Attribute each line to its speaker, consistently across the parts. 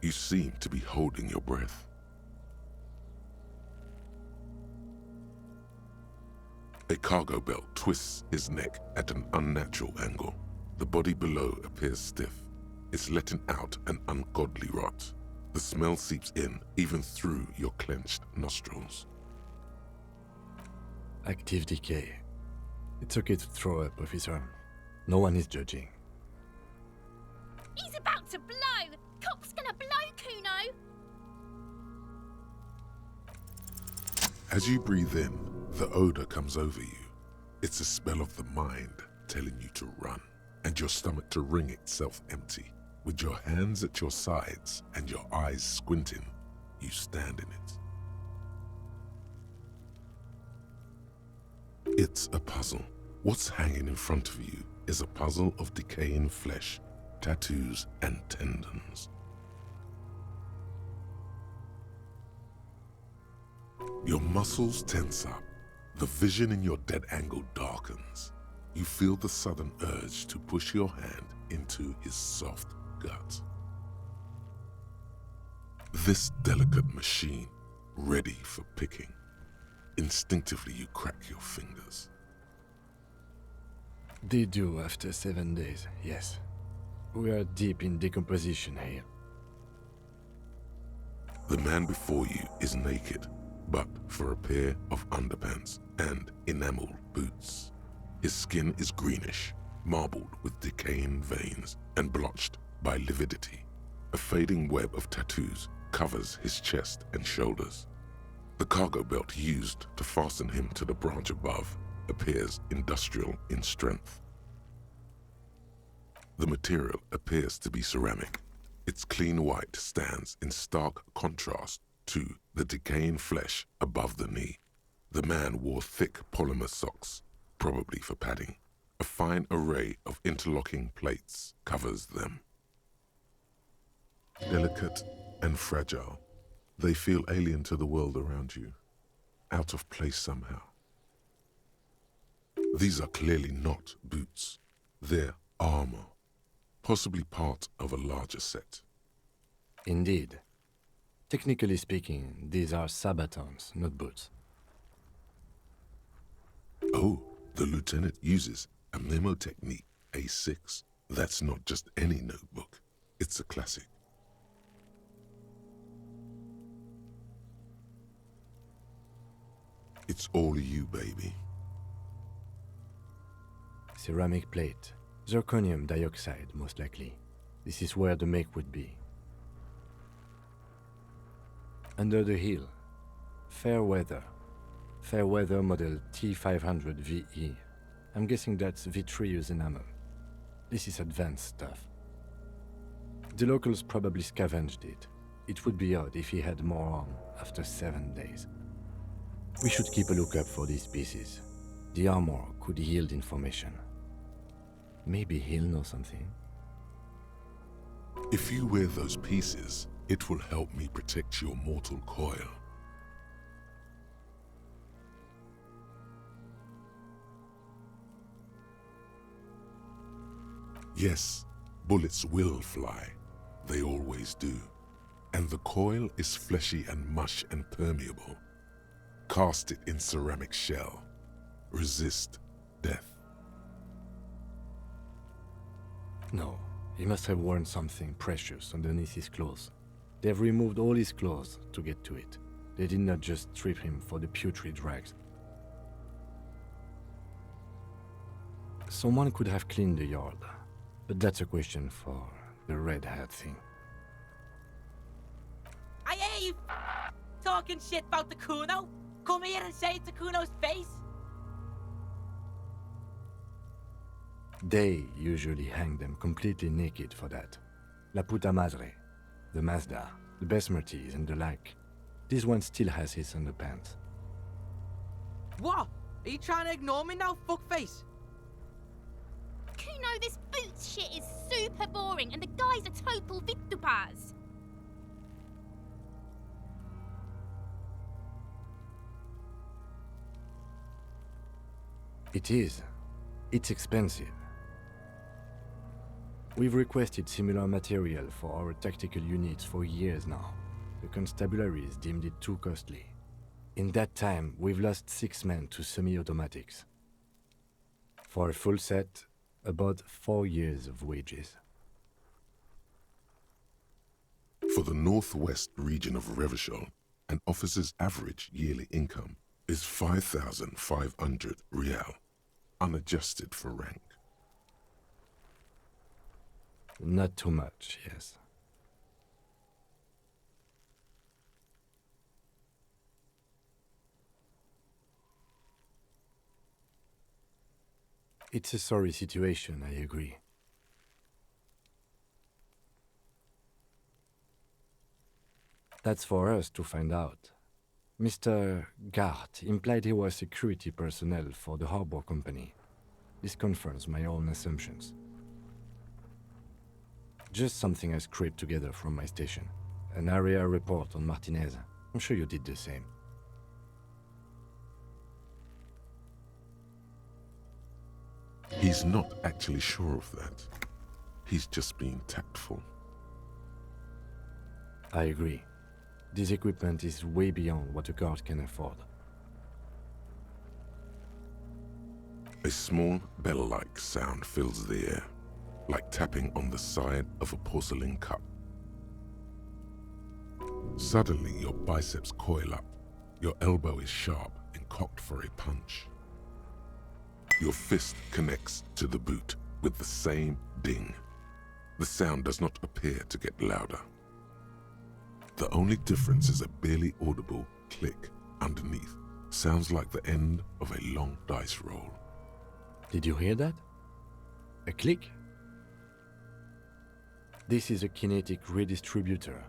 Speaker 1: You seem to be holding your breath. A cargo belt twists his neck at an unnatural angle. The body below appears stiff. It's letting out an ungodly rot. The smell seeps in, even through your clenched nostrils.
Speaker 2: Active decay. It's okay to throw up, officer. No one is judging.
Speaker 3: He's about to blow! Cop's gonna blow, Kuno!
Speaker 1: As you breathe in, the odor comes over you. It's a spell of the mind telling you to run, and your stomach to wring itself empty. With your hands at your sides and your eyes squinting, you stand in it. It's a puzzle. What's hanging in front of you is a puzzle of decaying flesh, tattoos, and tendons. Your muscles tense up. The vision in your dead angle darkens. You feel the sudden urge to push your hand into his soft gut. This delicate machine, ready for picking. Instinctively, you crack your fingers.
Speaker 2: They do after 7 days, yes. We are deep in decomposition here.
Speaker 1: The man before you is naked, but for a pair of underpants and enameled boots. His skin is greenish, marbled with decaying veins and blotched by lividity. A fading web of tattoos covers his chest and shoulders. The cargo belt used to fasten him to the branch above appears industrial in strength. The material appears to be ceramic. Its clean white stands in stark contrast to the decaying flesh above the knee. The man wore thick polymer socks, probably for padding. A fine array of interlocking plates covers them. Delicate and fragile, they feel alien to the world around you, out of place somehow. These are clearly not boots. They're armor, possibly part of a larger set.
Speaker 2: Indeed. Technically speaking, these are sabatons, not boots.
Speaker 1: Oh, the lieutenant uses a memo technique, ep6. That's not just any notebook. It's a classic. It's all you, baby.
Speaker 2: Ceramic plate. Zirconium dioxide, most likely. This is where the make would be. Under the hill. Fair weather. Fair weather model T500 VE. I'm guessing that's vitreous enamel. This is advanced stuff. The locals probably scavenged it. It would be odd if he had more on after 7 days. We should keep a lookout for these pieces. The armor could yield information. Maybe he'll know something.
Speaker 1: If you wear those pieces, it will help me protect your mortal coil. Yes, bullets will fly. They always do. And the coil is fleshy and mush and permeable. Cast it in ceramic shell. Resist death.
Speaker 2: No, he must have worn something precious underneath his clothes. They've removed all his clothes to get to it. They did not just strip him for the putrid rags. Someone could have cleaned the yard, but that's a question for the red hat thing.
Speaker 4: I hear you talking shit about the Kuno. Come here and say it to Kuno's face.
Speaker 2: They usually hang them completely naked for that. La puta madre, the Mazda, the Besmerties and the like. This one still has his underpants.
Speaker 4: What? Are you trying to ignore me now, fuckface?
Speaker 3: Kuno, this boots shit is super boring and the guy's a total vitupaz.
Speaker 2: It is. It's expensive. We've requested similar material for our tactical units for years now. The constabularies deemed it too costly. In that time, we've lost 6 men to semi-automatics. For a full set, about 4 years of wages.
Speaker 1: For the northwest region of Revachol, an officer's average yearly income is 5,500 rial, unadjusted for rank.
Speaker 2: Not too much, yes. It's a sorry situation, I agree. That's for us to find out. Mr. Gart implied he was security personnel for the harbor company. This confirms my own assumptions. Just something I scraped together from my station. An area report on Martinez. I'm sure you did the same.
Speaker 1: He's not actually sure of that. He's just being tactful.
Speaker 2: I agree. This equipment is way beyond what a guard can afford.
Speaker 1: A small bell-like sound fills the air, like tapping on the side of a porcelain cup. Suddenly, your biceps coil up. Your elbow is sharp and cocked for a punch. Your fist connects to the boot with the same ding. The sound does not appear to get louder. The only difference is a barely audible click underneath. Sounds like the end of a long dice roll.
Speaker 2: Did you hear that? A click? This is a kinetic redistributor.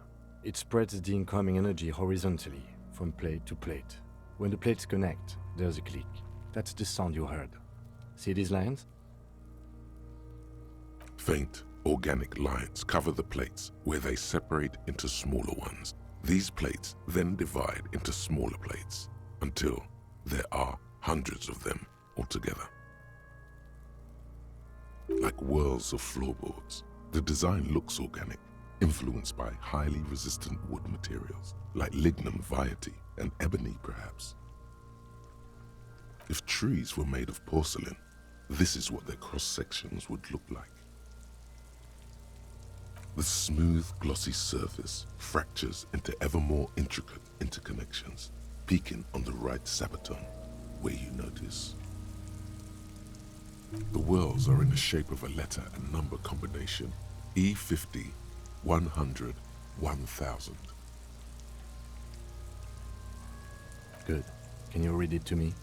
Speaker 2: It spreads the incoming energy horizontally, from plate to plate. When the plates connect, there's a click. That's the sound you heard. See these lines?
Speaker 1: Faint, organic lines cover the plates where they separate into smaller ones. These plates then divide into smaller plates until there are hundreds of them altogether. Like whirls of floorboards, the design looks organic, influenced by highly resistant wood materials, like lignum vitae and ebony perhaps. If trees were made of porcelain, this is what their cross-sections would look like. The smooth, glossy surface fractures into ever more intricate interconnections, peaking on the right sabaton, where you notice. The whirls are in the shape of a letter and number combination, E50, 100, 1000.
Speaker 2: Good. Can you read it to me?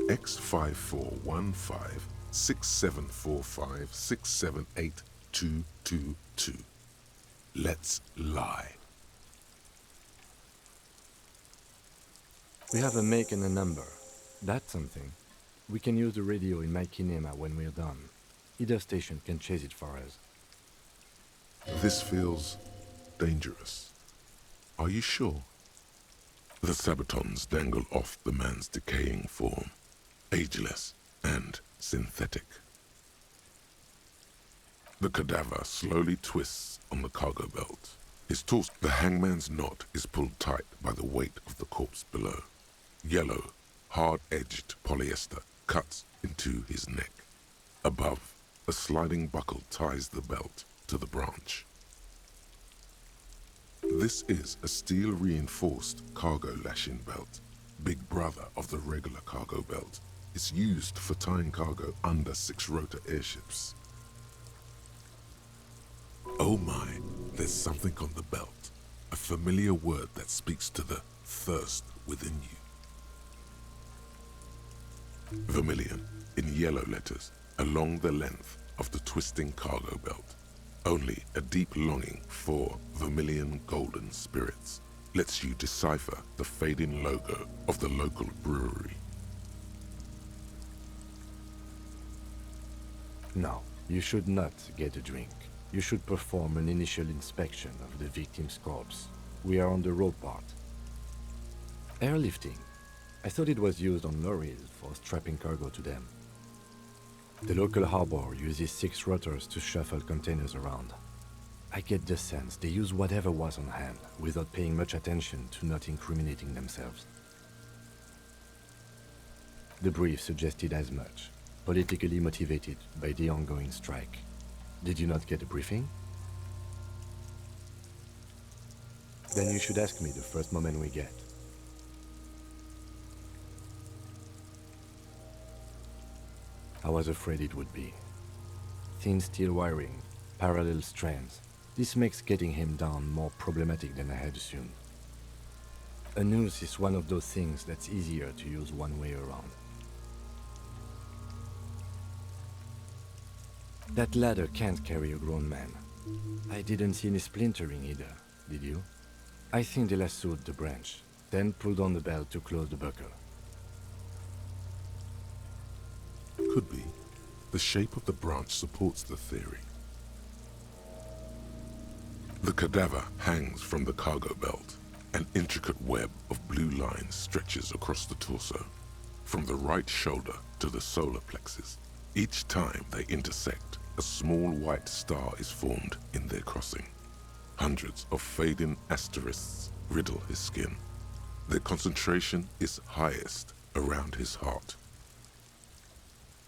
Speaker 1: X5415 6745 678222. Let's lie.
Speaker 2: We have a make and a number. That's something. We can use the radio in my kinema when we're done. Either station can chase it for us.
Speaker 1: This feels dangerous. Are you sure? The sabatons dangle off the man's decaying form, ageless and synthetic. The cadaver slowly twists on the cargo belt. His torso, the hangman's knot, is pulled tight by the weight of the corpse below. Yellow, hard-edged polyester cuts into his neck. Above, a sliding buckle ties the belt to the branch. This is a steel-reinforced cargo lashing belt, big brother of the regular cargo belt. It's used for tying cargo under 6-rotor airships. Oh my, there's something on the belt, a familiar word that speaks to the thirst within you. Vermilion, in yellow letters, along the length of the twisting cargo belt. Only a deep longing for vermilion golden spirits lets you decipher the fading logo of the local brewery.
Speaker 2: No, you should not get a drink. You should perform an initial inspection of the victim's corpse. We are on the road part. Airlifting. I thought it was used on lorries for strapping cargo to them. The local harbor uses 6 rotors to shuffle containers around. I get the sense they use whatever was on hand, without paying much attention to not incriminating themselves. The brief suggested as much, politically motivated by the ongoing strike. Did you not get a briefing? Then you should ask me the first moment we get. I was afraid it would be. Thin steel wiring, parallel strands. This makes getting him down more problematic than I had assumed. A noose is one of those things that's easier to use one way around. That ladder can't carry a grown man. I didn't see any splintering either, did you? I think they lassoed the branch, then pulled on the belt to close the buckle.
Speaker 1: Could be. The shape of the branch supports the theory. The cadaver hangs from the cargo belt. An intricate web of blue lines stretches across the torso, from the right shoulder to the solar plexus. Each time they intersect, a small white star is formed in their crossing. Hundreds of fading asterisks riddle his skin. Their concentration is highest around his heart.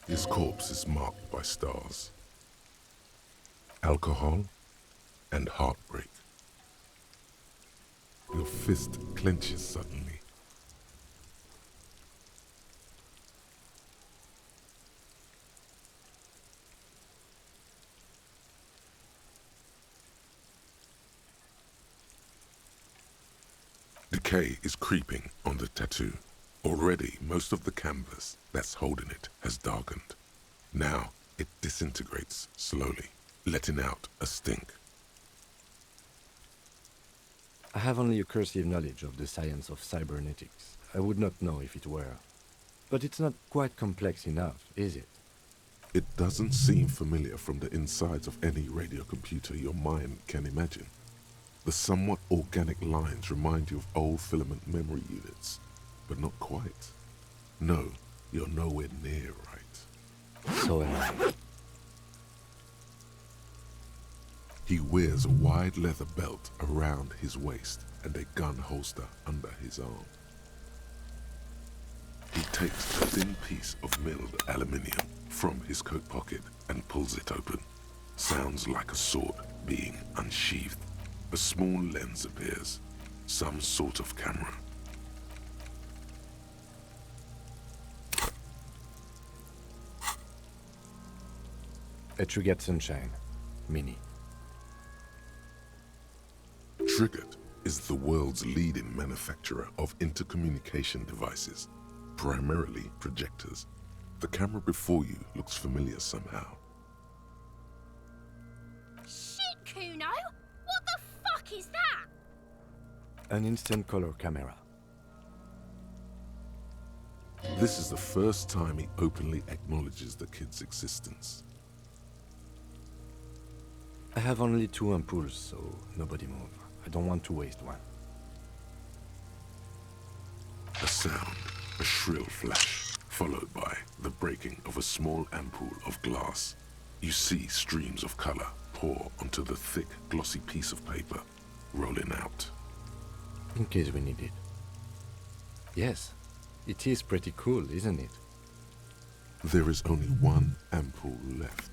Speaker 1: His corpse is marked by stars. Alcohol and heartbreak. Your fist clenches suddenly. Decay is creeping on the tattoo. Already, most of the canvas that's holding it has darkened. Now, it disintegrates slowly, letting out a stink.
Speaker 2: I have only a cursive knowledge of the science of cybernetics. I would not know if it were. But it's not quite complex enough, is it?
Speaker 1: It doesn't seem familiar from the insides of any radio computer your mind can imagine. The somewhat organic lines remind you of old filament memory units, but not quite. No, you're nowhere near right.
Speaker 2: So am I.
Speaker 1: He wears a wide leather belt around his waist and a gun holster under his arm. He takes a thin piece of milled aluminium from his coat pocket and pulls it open. Sounds like a sword being unsheathed. A small lens appears, some sort of camera.
Speaker 2: A Trigger Sunshine, Mini.
Speaker 1: Triggered is the world's leading manufacturer of intercommunication devices, primarily projectors. The camera before you looks familiar somehow.
Speaker 3: Shit, Kuno! What the fuck is that?
Speaker 2: An instant color camera.
Speaker 1: This is the first time he openly acknowledges the kid's existence.
Speaker 2: I have only 2 ampoules, so nobody move. I don't want to waste one.
Speaker 1: A sound, a shrill flash, followed by the breaking of a small ampoule of glass. You see streams of color pour onto the thick, glossy piece of paper, rolling out.
Speaker 2: In case we need it. Yes, it is pretty cool, isn't it?
Speaker 1: There is only one ampoule left.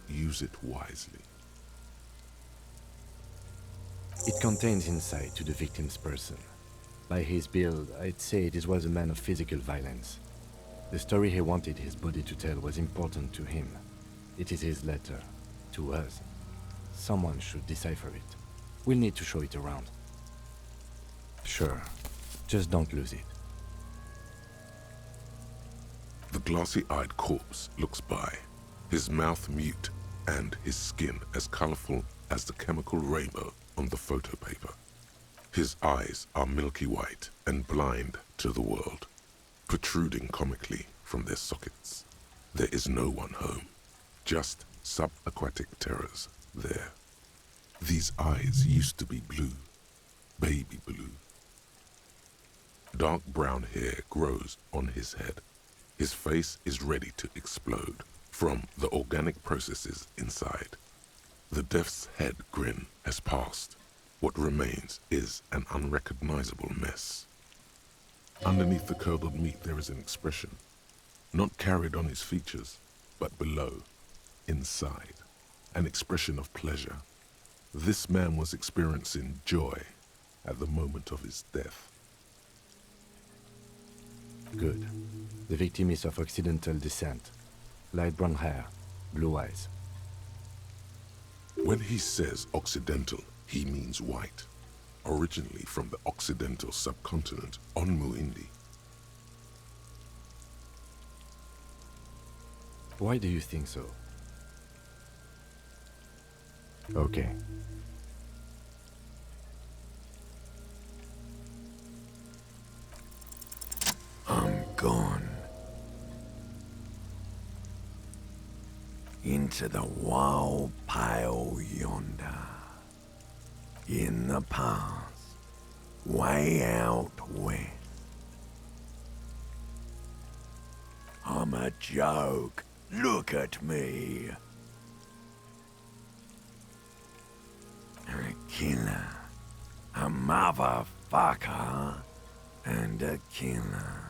Speaker 1: Use it wisely.
Speaker 2: It contains insight to the victim's person. By his build, I'd say this was a man of physical violence. The story he wanted his body to tell was important to him. It is his letter, to us. Someone should decipher it. We'll need to show it around. Sure, just don't lose it.
Speaker 1: The glassy-eyed corpse looks by, his mouth mute and his skin as colorful as the chemical rainbow on the photo paper. His eyes are milky white and blind to the world, protruding comically from their sockets. There is no one home, just subaquatic terrors there. These eyes used to be blue, baby blue. Dark brown hair grows on his head. His face is ready to explode from the organic processes inside. The death's head grin has passed. What remains is an unrecognizable mess. Underneath the curdled meat there is an expression, not carried on his features, but below, inside, an expression of pleasure. This man was experiencing joy at the moment of his death.
Speaker 2: Good. The victim is of Occidental descent. Light brown hair, blue eyes.
Speaker 1: When he says Occidental, he means white, originally from the Occidental subcontinent on Muindi.
Speaker 2: Why do you think so? Okay.
Speaker 5: I'm gone. Into the wild pale yonder. In the past, way out west. I'm a joke. Look at me. A killer. A motherfucker. And a killer.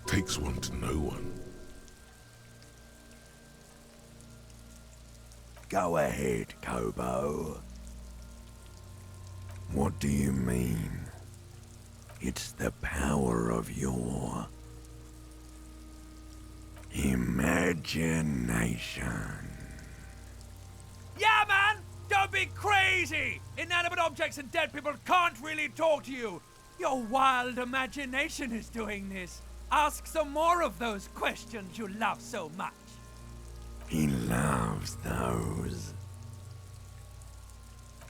Speaker 1: Takes one to know one.
Speaker 5: Go ahead, Kobo. What do you mean? It's the power of your imagination.
Speaker 6: Yeah, man! Don't be crazy! Inanimate objects and dead people can't really talk to you. Your wild imagination is doing this. Ask some more of those questions you love so much.
Speaker 5: He loves those.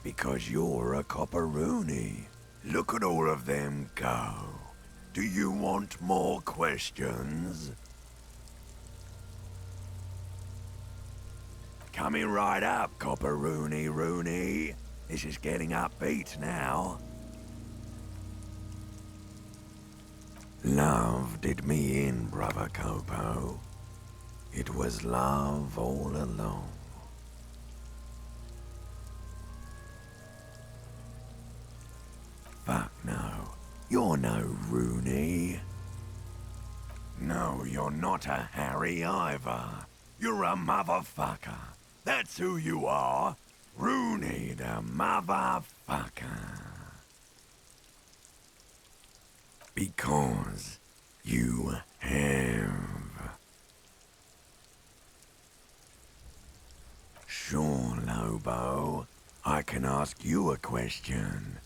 Speaker 5: Because you're a copperoony. Look at all of them go. Do you want more questions? Coming right up, copperoony Rooney. This is getting upbeat now. Love did me in, brother Copo. It was love all along. Fuck no. You're no Rooney. No, you're not a Harry either. You're a motherfucker. That's who you are. Rooney the motherfucker. Because you have. Sure, Lobo. I can ask you a question.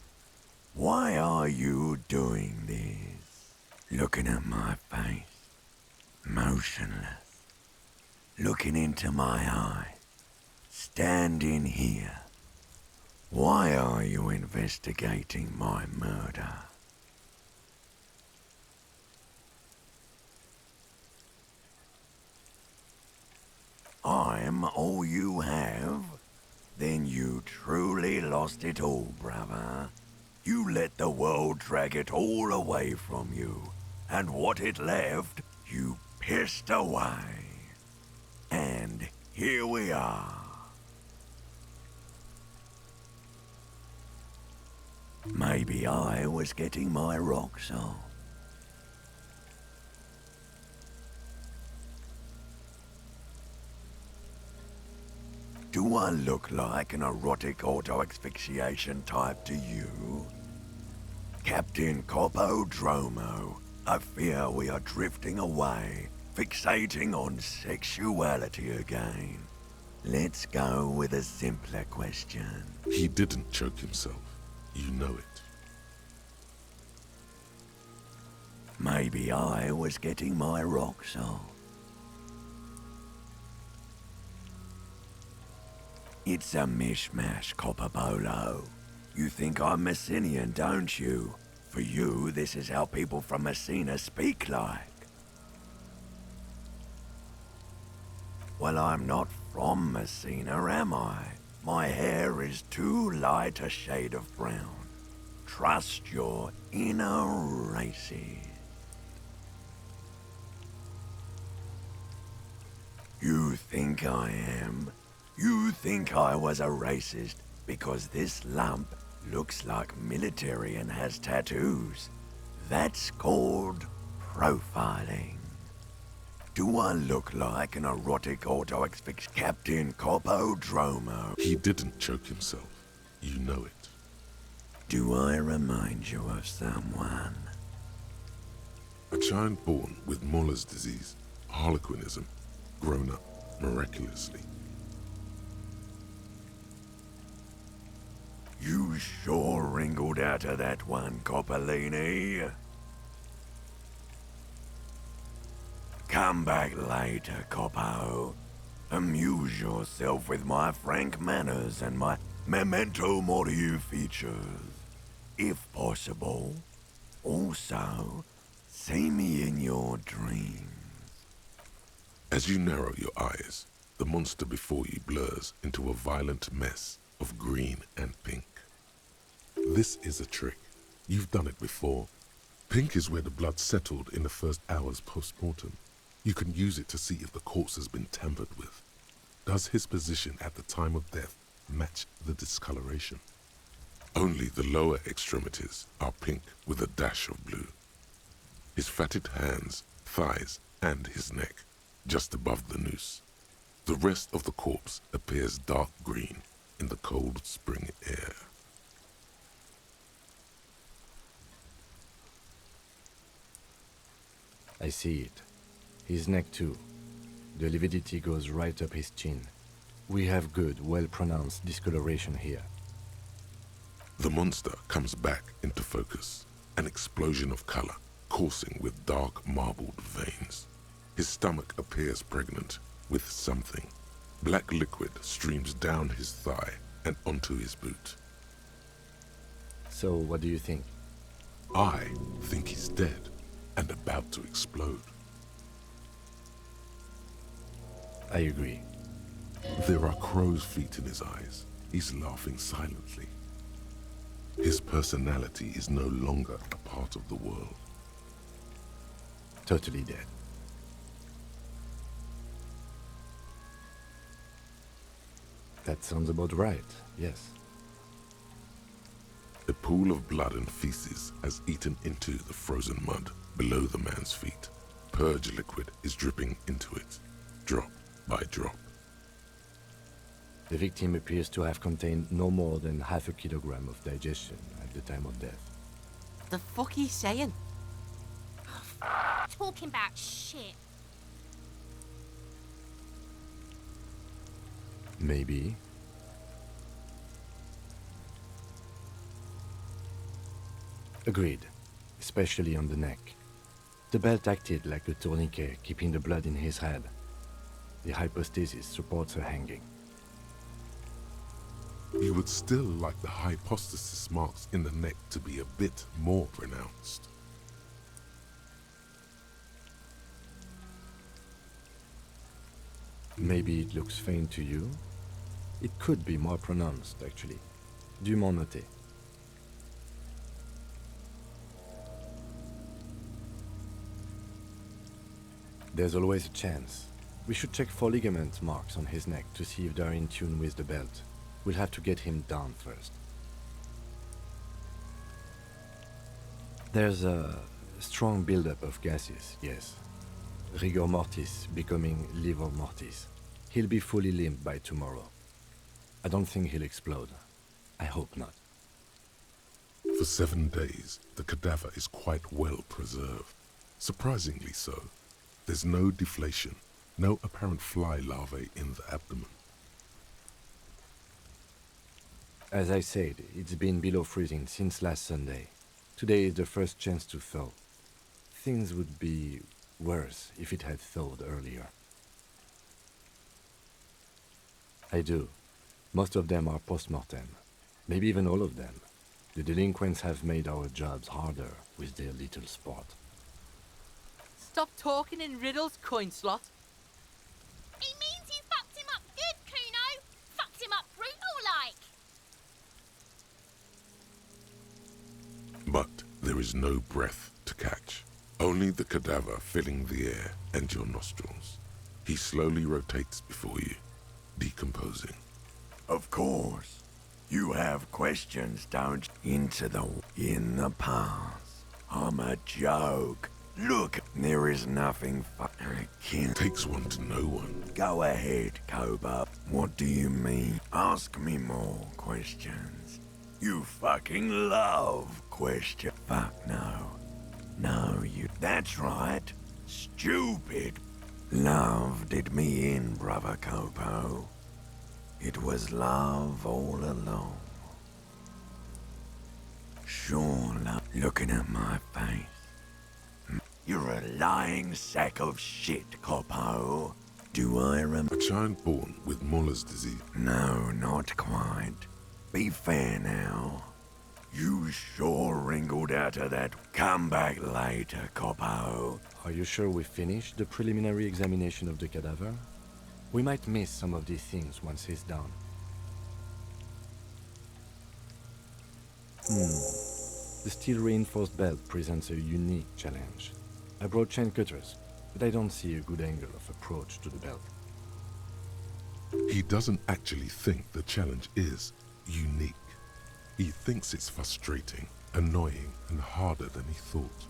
Speaker 5: Why are you doing this? Looking at my face. Motionless. Looking into my eyes. Standing here. Why are you investigating my murder? I'm all you have? Then you truly lost it all, brother. You let the world drag it all away from you, and what it left, you pissed away. And here we are. Maybe I was getting my rocks off. Do I look like an erotic auto-asphyxiation type to you? Captain Copodromo, I fear we are drifting away, fixating on sexuality again. Let's go with a simpler question.
Speaker 1: He didn't choke himself. You know it.
Speaker 5: Maybe I was getting my rocks off. It's a mishmash, Copperbolo. You think I'm Messinian, don't you? For you, this is how people from Messina speak like. Well, I'm not from Messina, am I? My hair is too light a shade of brown. Trust your inner racist. You think I am? You think I was a racist because this lump looks like military and has tattoos? That's called profiling. Do I look like an erotic auto-asphyxiation Captain Copodromo?
Speaker 1: He didn't choke himself. You know it.
Speaker 5: Do I remind you of someone?
Speaker 1: A child born with Muller's disease, harlequinism, grown up miraculously.
Speaker 5: You sure wrinkled out of that one, Coppolini. Come back later, Coppo. Amuse yourself with my frank manners and my memento mori features. If possible. Also, see me in your dreams.
Speaker 1: As you narrow your eyes, the monster before you blurs into a violent mess of green and pink. This is a trick. You've done it before. Pink is where the blood settled in the first hours post-mortem. You can use it to see if the corpse has been tampered with. Does his position at the time of death match the discoloration? Only the lower extremities are pink with a dash of blue. His fatted hands, thighs, and his neck, just above the noose. The rest of the corpse appears dark green in the cold spring air.
Speaker 2: I see it. His neck too. The lividity goes right up his chin. We have good, well-pronounced discoloration here.
Speaker 1: The monster comes back into focus, an explosion of color, coursing with dark marbled veins. His stomach appears pregnant with something. Black liquid streams down his thigh and onto his boot.
Speaker 2: So, what do you think?
Speaker 1: I think he's dead and about to explode.
Speaker 2: I agree.
Speaker 1: There are crow's feet in his eyes. He's laughing silently. His personality is no longer a part of the world.
Speaker 2: Totally dead. That sounds about right, yes.
Speaker 1: A pool of blood and feces has eaten into the frozen mud below the man's feet. Purge liquid is dripping into it, drop by drop.
Speaker 2: The victim appears to have contained no more than half a kilogram of digestion at the time of death.
Speaker 4: The fuck he's saying?
Speaker 3: Talking about shit.
Speaker 2: Maybe. Agreed, especially on the neck. The belt acted like a tourniquet, keeping the blood in his head. The hypostasis supports her hanging.
Speaker 1: You would still like the hypostasis marks in the neck to be a bit more pronounced.
Speaker 2: Maybe it looks faint to you? It could be more pronounced, actually. Dumont noté. There's always a chance. We should check for ligament marks on his neck to see if they're in tune with the belt. We'll have to get him down first. There's a strong buildup of gases, yes. Rigor mortis becoming livor mortis. He'll be fully limbed by tomorrow. I don't think he'll explode. I hope not.
Speaker 1: For 7 days, the cadaver is quite well preserved. Surprisingly so. There's no deflation, no apparent fly larvae in the abdomen.
Speaker 2: As I said, it's been below freezing since last Sunday. Today is the first chance to thaw. Things would be worse if it had thawed earlier. I do. Most of them are post-mortem. Maybe even all of them. The delinquents have made our jobs harder with their little sport.
Speaker 4: Stop talking in riddles, coin slot.
Speaker 3: He means you fucked him up good, Kuno. Fucked him up brutal-like.
Speaker 1: But there is no breath to catch. Only the cadaver filling the air and your nostrils. He slowly rotates before you, decomposing.
Speaker 5: Of course. You have questions, don't you? In the past. I'm a joke. Look, there is nothing fucking.
Speaker 1: Takes one to know one.
Speaker 5: Go ahead, Koba. What do you mean? Ask me more questions. You fucking love question. Fuck no. No, you. That's right. Stupid. Love did me in, brother Kopo. It was love all along. Sure, love. Looking at my face. You're a lying sack of shit, Kopo. Do I remember?
Speaker 1: A child born with Muller's disease.
Speaker 5: No, not quite. Be fair now. You sure wrinkled out of that. Come back later, Kopo.
Speaker 2: Are you sure we finished the preliminary examination of the cadaver? We might miss some of these things once he's done. The steel-reinforced belt presents a unique challenge. I brought chain cutters, but I don't see a good angle of approach to the belt.
Speaker 1: He doesn't actually think the challenge is unique. He thinks it's frustrating, annoying, and harder than he thought.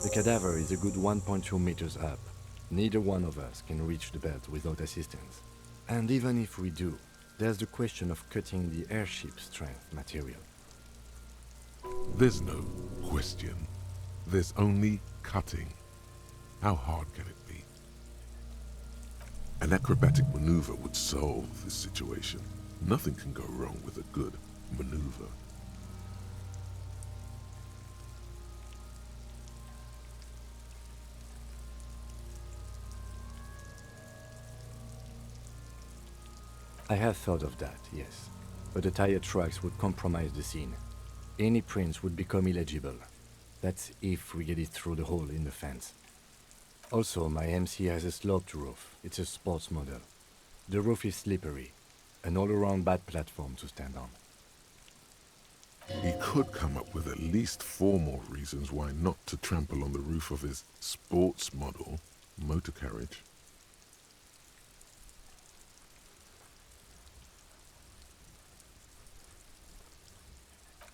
Speaker 2: The cadaver is a good 1.2 meters up. Neither one of us can reach the belt without assistance. And even if we do, there's the question of cutting the airship strength material.
Speaker 1: There's no question. There's only cutting. How hard can it be? An acrobatic maneuver would solve this situation. Nothing can go wrong with a good maneuver.
Speaker 2: I have thought of that, yes. But the tire tracks would compromise the scene. Any prints would become illegible. That's if we get it through the hole in the fence. Also, my MC has a sloped roof. It's a sports model. The roof is slippery. An all-around bad platform to stand on.
Speaker 1: He could come up with at least 4 more reasons why not to trample on the roof of his sports model motor carriage.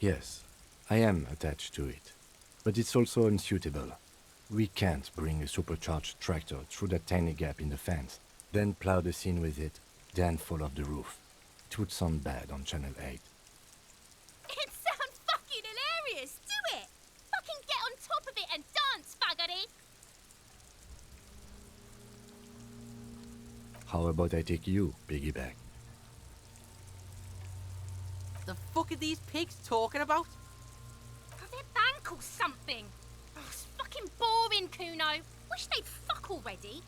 Speaker 2: Yes, I am attached to it. But it's also unsuitable. We can't bring a supercharged tractor through that tiny gap in the fence, then plow the scene with it, then fall off the roof. It would sound bad on Channel 8.
Speaker 3: It sounds fucking hilarious! Do it! Fucking get on top of it and dance, faggoty!
Speaker 2: How about I take you, piggyback?
Speaker 4: The fuck are these pigs talking about?
Speaker 3: Their bank or something! Oh, it's fucking boring, Kuno! Wish they'd fuck already!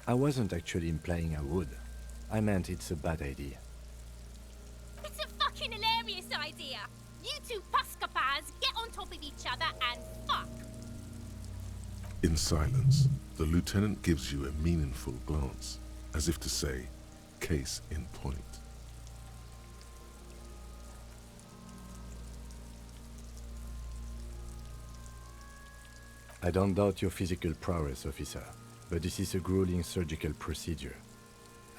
Speaker 2: I wasn't actually implying I would. I meant it's a bad idea.
Speaker 3: It's a fucking hilarious idea! You two Pascapas get on top of each other and fuck!
Speaker 1: In silence, the lieutenant gives you a meaningful glance, as if to say, case in point.
Speaker 2: I don't doubt your physical prowess, officer, but this is a grueling surgical procedure.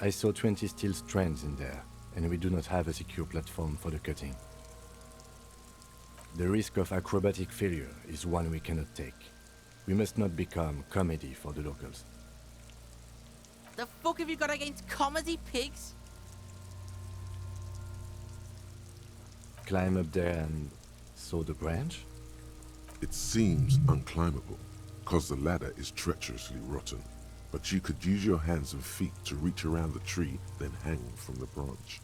Speaker 2: I saw 20 steel strands in there, and we do not have a secure platform for the cutting. The risk of acrobatic failure is one we cannot take. We must not become comedy for the locals.
Speaker 4: The fuck have you got against comedy pigs?
Speaker 2: Climb up there and saw the branch?
Speaker 1: It seems unclimbable, cause the ladder is treacherously rotten, but you could use your hands and feet to reach around the tree, then hang from the branch.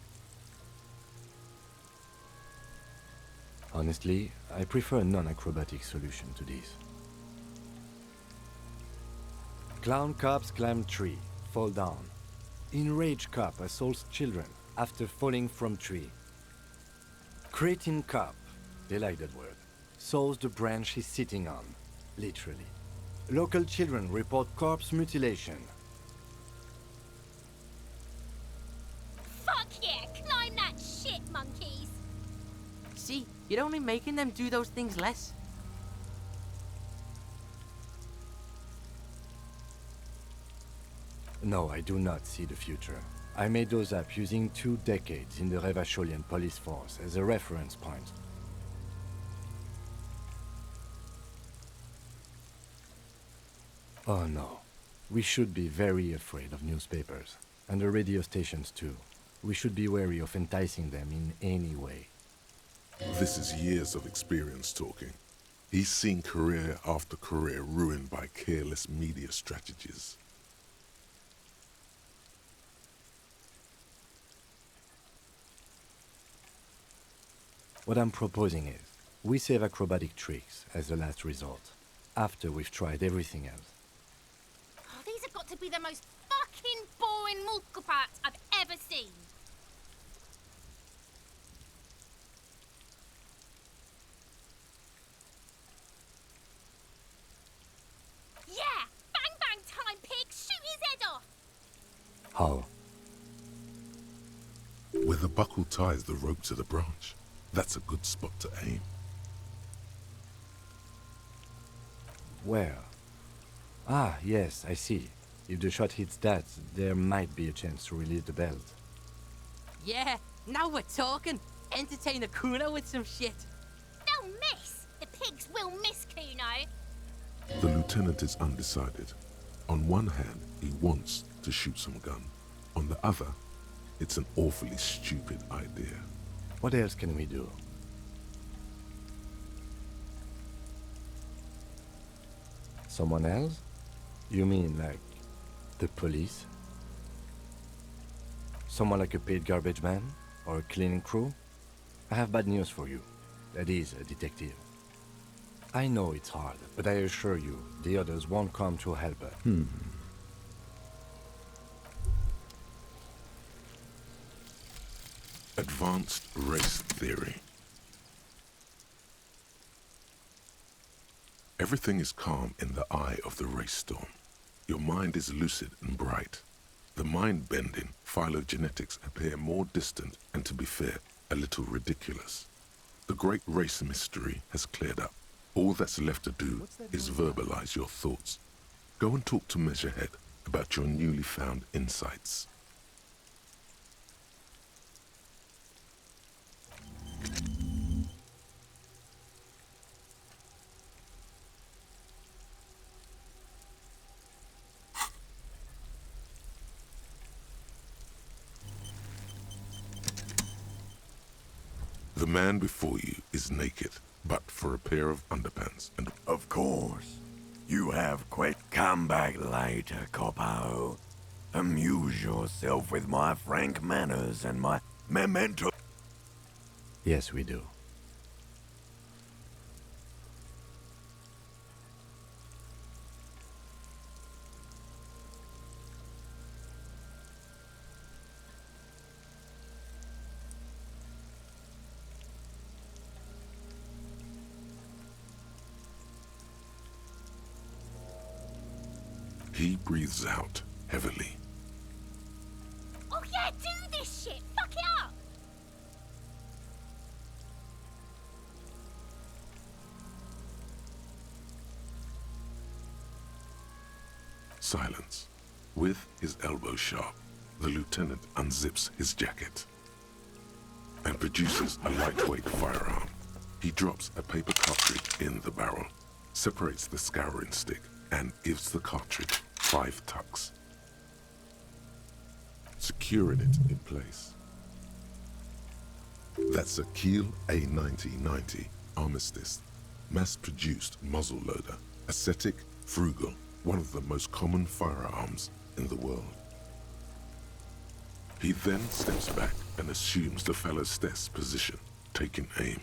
Speaker 2: Honestly, I prefer a non-acrobatic solution to this. Clown cops climb tree, fall down. Enraged cop assaults children after falling from tree. Cretin cop, they like that word, saws the branch he's sitting on, literally. Local children report corpse mutilation.
Speaker 3: Fuck yeah! Climb that shit, monkeys!
Speaker 4: See, you're only making them do those things less.
Speaker 2: No, I do not see the future. I made those up using 2 decades in the Revacholian police force as a reference point. Oh no. We should be very afraid of newspapers. And the radio stations too. We should be wary of enticing them in any way.
Speaker 1: This is years of experience talking. He's seen career after career ruined by careless media strategies.
Speaker 2: What I'm proposing is, we save acrobatic tricks as the last resort, after we've tried everything else.
Speaker 3: Oh, these have got to be the most fucking boring multiple parts I've ever seen. Yeah! Bang bang time, pig! Shoot his head off!
Speaker 2: How?
Speaker 1: Where the buckle ties the rope to the branch. That's a good spot to aim.
Speaker 2: Where? Ah, yes, I see. If the shot hits that, there might be a chance to release the belt.
Speaker 4: Yeah, now we're talking. Entertain a Kuno with some shit.
Speaker 3: They'll miss! The pigs will miss Kuno!
Speaker 1: The lieutenant is undecided. On one hand, he wants to shoot some gun. On the other, it's an awfully stupid idea.
Speaker 2: What else can we do? Someone else? You mean like the police? Someone like a paid garbage man? Or a cleaning crew? I have bad news for you. That is a detective. I know it's hard, but I assure you, the others won't come to help us.
Speaker 1: Advanced race theory. Everything is calm in the eye of the race storm. Your mind is lucid and bright. The mind-bending phylogenetics appear more distant and, to be fair, a little ridiculous. The great race mystery has cleared up. All that's left to do is verbalize your thoughts. Go and talk to Measurehead about your newly found insights. The man before you is naked, but for a pair of underpants and...
Speaker 5: Of course. You have quite... Come back later, Coppo. Amuse yourself with my frank manners and my memento...
Speaker 2: Yes, we do.
Speaker 1: He breathes out heavily.
Speaker 3: Oh yeah, do this shit! Fuck it up!
Speaker 1: Silence. With his elbow sharp, the lieutenant unzips his jacket and produces a lightweight firearm. He drops a paper cartridge in the barrel, separates the scouring stick, and gives the cartridge 5 tucks, securing it in place. That's a Kiel A9090 Armistice, mass-produced muzzleloader, ascetic, frugal, one of the most common firearms in the world. He then steps back and assumes the fellow's test position, taking aim.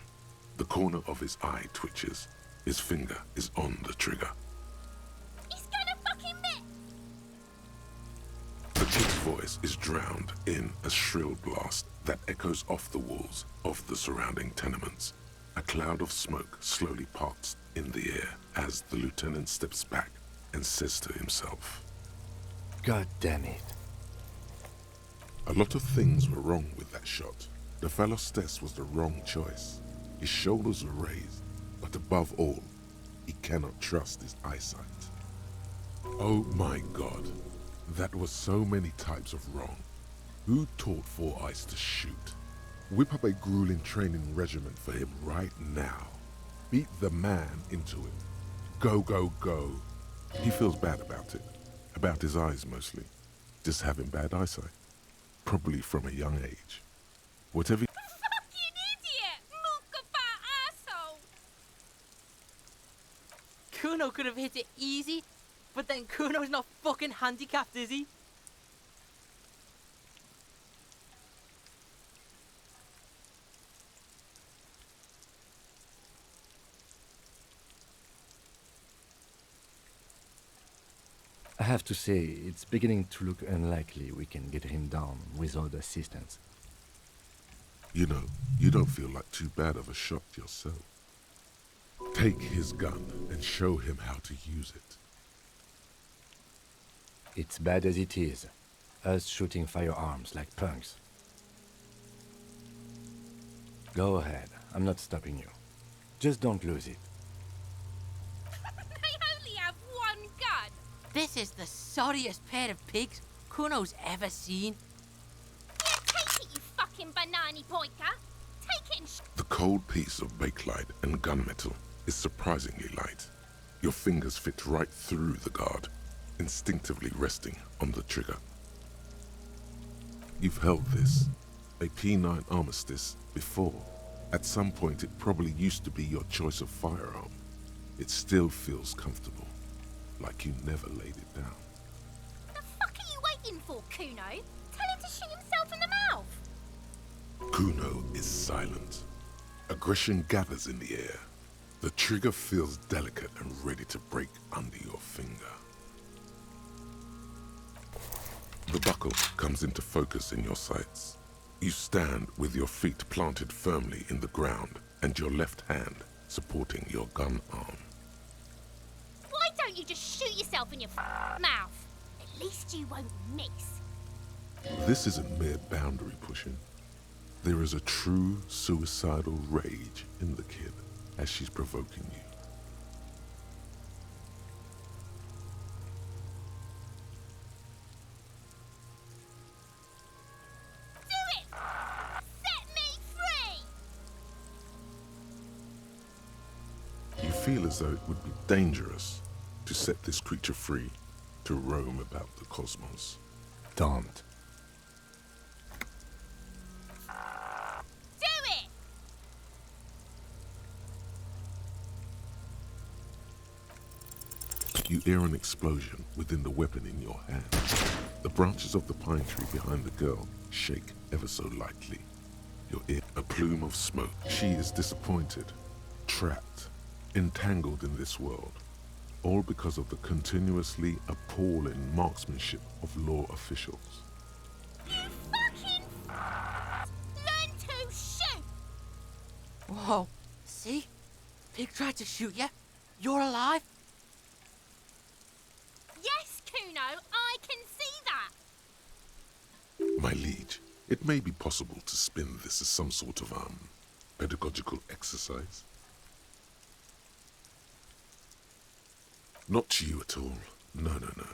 Speaker 1: The corner of his eye twitches. His finger is on the trigger.
Speaker 3: He's gonna fucking miss!
Speaker 1: The kid's voice is drowned in a shrill blast that echoes off the walls of the surrounding tenements. A cloud of smoke slowly parts in the air as the lieutenant steps back and says to himself,
Speaker 2: God damn it.
Speaker 1: a lot of things were wrong with that shot. The fellow's test was the wrong choice. His shoulders are raised, but above all, he cannot trust his eyesight. Oh my God, that was so many types of wrong. Who taught Four Eyes to shoot? Whip up a grueling training regimen for him right now. Beat the man into it. Go, go, go. He feels bad about it. About his eyes mostly. Just having bad eyesight. Probably from a young age. Whatever.
Speaker 3: Fucking idiot! Mooka asshole!
Speaker 4: Kuno could have hit it easy, but then Kuno's not fucking handicapped, is he?
Speaker 2: I have to say, it's beginning to look unlikely we can get him down without assistance.
Speaker 1: You know, you don't feel like too bad of a shot yourself. Take his gun and show him how to use it.
Speaker 2: It's bad as it is. Us shooting firearms like punks. Go ahead. I'm not stopping you. Just don't lose it.
Speaker 3: They only have one gun!
Speaker 4: This is the sorriest pair of pigs Kuno's ever seen.
Speaker 3: Yeah, take it, you fucking banani pointer! Take it and
Speaker 1: The cold piece of bakelite and gunmetal is surprisingly light. Your fingers fit right through the guard, instinctively resting on the trigger. You've held this, a P9 armistice, before. At some point it probably used to be your choice of firearm. It still feels comfortable, like you never laid it down.
Speaker 3: The fuck are you waiting for, Kuno? Tell him to shoot himself in the mouth!
Speaker 1: Kuno is silent. Aggression gathers in the air. The trigger feels delicate and ready to break under your finger. The buckle comes into focus in your sights. You stand with your feet planted firmly in the ground and your left hand supporting your gun arm.
Speaker 3: Why don't you just shoot yourself in your mouth? At least you won't miss.
Speaker 1: This isn't mere boundary pushing. There is a true suicidal rage in the kid as she's provoking you.
Speaker 3: Do it! Set me free!
Speaker 1: You feel as though it would be dangerous to set this creature free to roam about the cosmos.
Speaker 2: Don't.
Speaker 3: Do it!
Speaker 1: You hear an explosion within the weapon in your hand. The branches of the pine tree behind the girl shake ever so lightly. Your ear, a plume of smoke. She is disappointed, trapped, entangled in this world, all because of the continuously appalling marksmanship of law officials.
Speaker 3: You fucking learn to shoot!
Speaker 4: Whoa, see? Pig tried to shoot you. You're alive?
Speaker 3: Yes, Kuno, I can see that!
Speaker 1: My liege, it may be possible to spin this as some sort of, pedagogical exercise. Not you at all. No, no, no.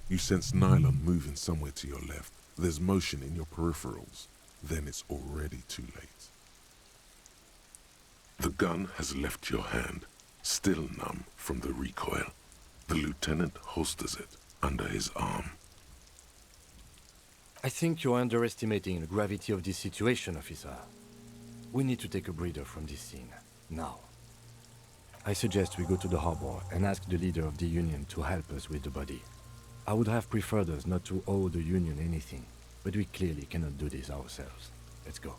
Speaker 1: You sense nylon moving somewhere to your left. There's motion in your peripherals. Then it's already too late. The gun has left your hand, still numb from the recoil. The lieutenant holsters it under his arm.
Speaker 2: I think you're underestimating the gravity of this situation, officer. We need to take a breather from this scene, now. I suggest we go to the harbor and ask the leader of the Union to help us with the body. I would have preferred us not to owe the Union anything, but we clearly cannot do this ourselves. Let's go.